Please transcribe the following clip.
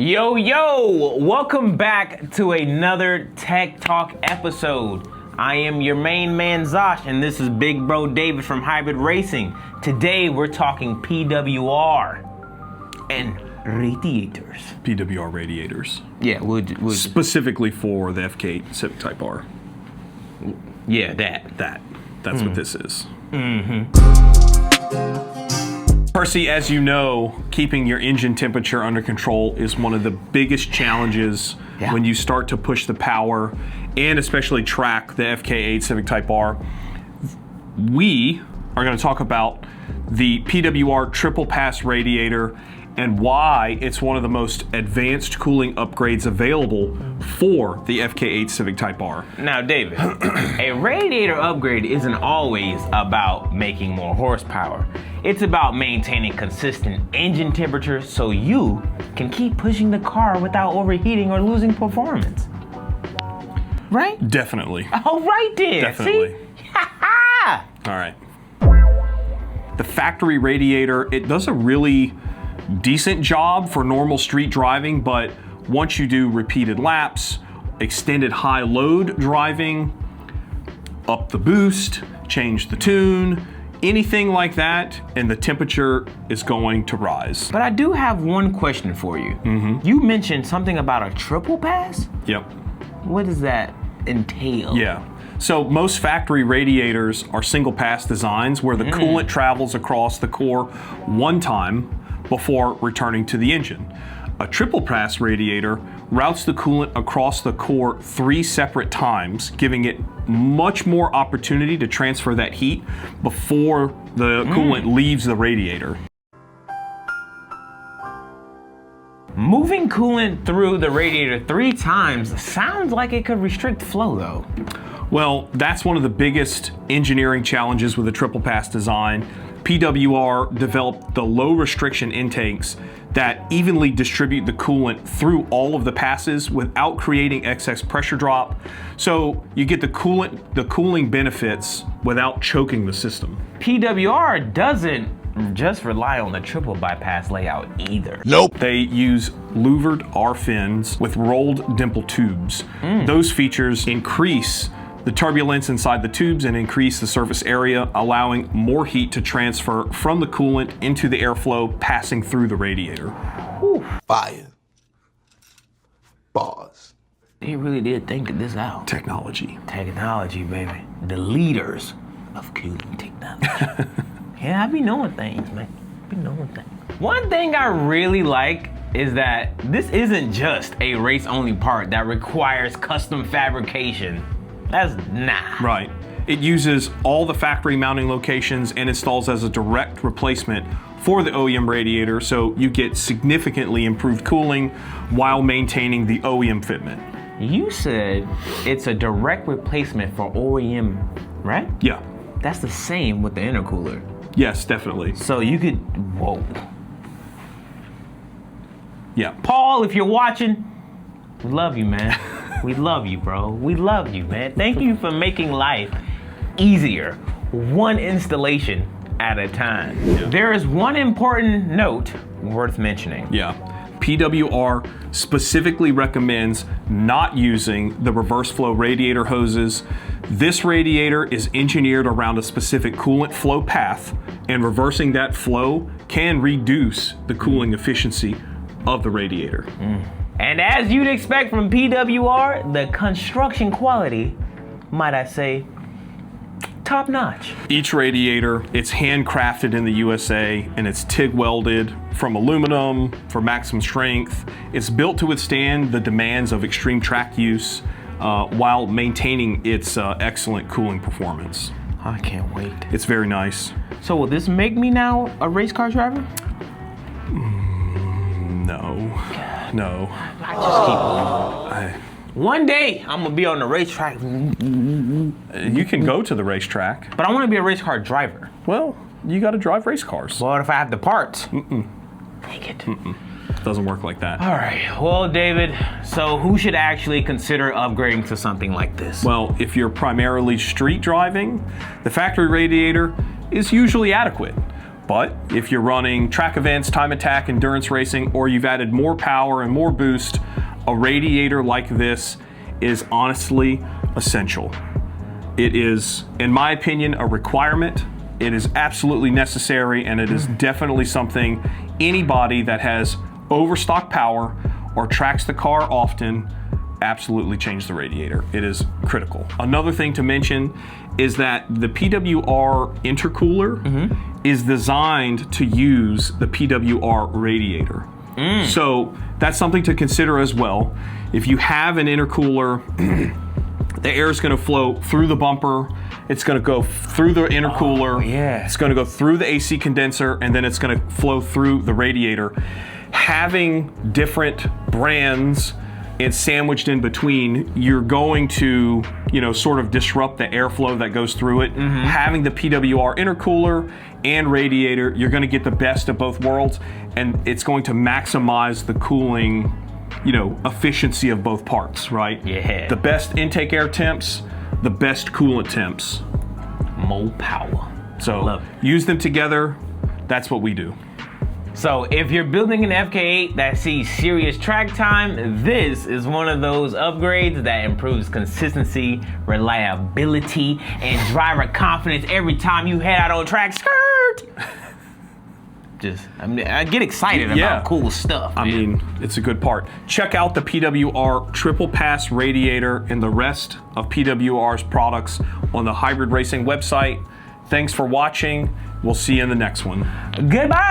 Yo, yo! Welcome back to another Tech Talk episode. I am your main man, Zosh, and this is Big Bro David from Hybrid Racing. Today, we're talking PWR and radiators. PWR radiators. Yeah, we'll specifically for the FK8 Civic Type R. Yeah, That's what this is. Percy, as you know, keeping your engine temperature under control is one of the biggest challenges when you start to push the power and especially track the FK8 Civic Type R. We are going to talk about the PWR Triple Pass Radiator and why it's one of the most advanced cooling upgrades available for the FK8 Civic Type R. Now, David, a radiator upgrade isn't always about making more horsepower. It's about maintaining consistent engine temperature so you can keep pushing the car without overheating or losing performance. Right? Definitely. Oh, right there. Definitely. See? All right. The factory radiator, it does a really decent job for normal street driving, but once you do repeated laps, extended high load driving, up the boost, change the tune, anything like that, and the temperature is going to rise. But I do have one question for you. You mentioned something about a triple pass? Yep. What does that entail? Yeah. So most factory radiators are single pass designs where the coolant travels across the core one time before returning to the engine. A triple pass radiator routes the coolant across the core 3 separate times, giving it much more opportunity to transfer that heat before the coolant leaves the radiator. Moving coolant through the radiator 3 times sounds like it could restrict flow though. Well, that's one of the biggest engineering challenges with the triple pass design. PWR developed the low restriction intakes that evenly distribute the coolant through all of the passes without creating excess pressure drop. So you get the cooling benefits without choking the system. PWR doesn't just rely on the triple bypass layout either. Nope. They use louvered R fins with rolled dimple tubes. Those features increase the turbulence inside the tubes and increase the surface area, allowing more heat to transfer from the coolant into the airflow passing through the radiator. Whew. Fire. Bars. They really did think this out. Technology. Technology, baby. The leaders of cooling technology. Yeah, I be knowing things, man. I be knowing things. One thing I really like is that this isn't just a race-only part that requires custom fabrication. That's Right. It uses all the factory mounting locations and installs as a direct replacement for the OEM radiator, so you get significantly improved cooling while maintaining the OEM fitment. You said it's a direct replacement for OEM, right? Yeah. That's the same with the intercooler. Yes, definitely. So you could, whoa. Yeah. Paul, if you're watching, we love you, man. We love you, bro. We love you, man. Thank you for making life easier, one installation at a time. Yeah. There is one important note worth mentioning. Yeah. PWR specifically recommends not using the reverse flow radiator hoses. This radiator is engineered around a specific coolant flow path, and reversing that flow can reduce the cooling efficiency of the radiator. And as you'd expect from PWR, the construction quality, might I say, top notch. Each radiator, it's handcrafted in the USA and it's TIG-welded from aluminum for maximum strength. It's built to withstand the demands of extreme track use while maintaining its excellent cooling performance. I can't wait. It's very nice. So will this make me now a race car driver? No. I just keep one day I'm gonna be on the racetrack. You can go to the racetrack. But I wanna be a race car driver. Well, you gotta drive race cars. What if I have the parts? Dang it. Doesn't work like that. All right, well, David, so who should actually consider upgrading to something like this? Well, if you're primarily street driving, the factory radiator is usually adequate. But if you're running track events, time attack, endurance racing, or you've added more power and more boost, a radiator like this is honestly essential. It is, in my opinion, a requirement. It is absolutely necessary, and it is definitely something anybody that has overstock power or tracks the car often, absolutely change the radiator. It is critical. Another thing to mention is that the PWR intercooler is designed to use the PWR radiator. So that's something to consider as well. If you have an intercooler, the air is going to flow through the bumper, it's going to go through the intercooler, it's going to go through the AC condenser, and then it's going to flow through the radiator. Having different brands and sandwiched in between, you're going to, you know, sort of disrupt the airflow that goes through it. Having the PWR intercooler and radiator, you're going to get the best of both worlds, and it's going to maximize the cooling, you know, efficiency of both parts, right? Yeah. The best intake air temps, the best coolant temps. More power. So use them together. That's what we do. So if you're building an FK8 that sees serious track time, this is one of those upgrades that improves consistency, reliability, and driver confidence every time you head out on track. Skirt! I mean, I get excited about cool stuff. I mean, it's a good part. Check out the PWR Triple Pass Radiator and the rest of PWR's products on the Hybrid Racing website. Thanks for watching. We'll see you in the next one. Goodbye!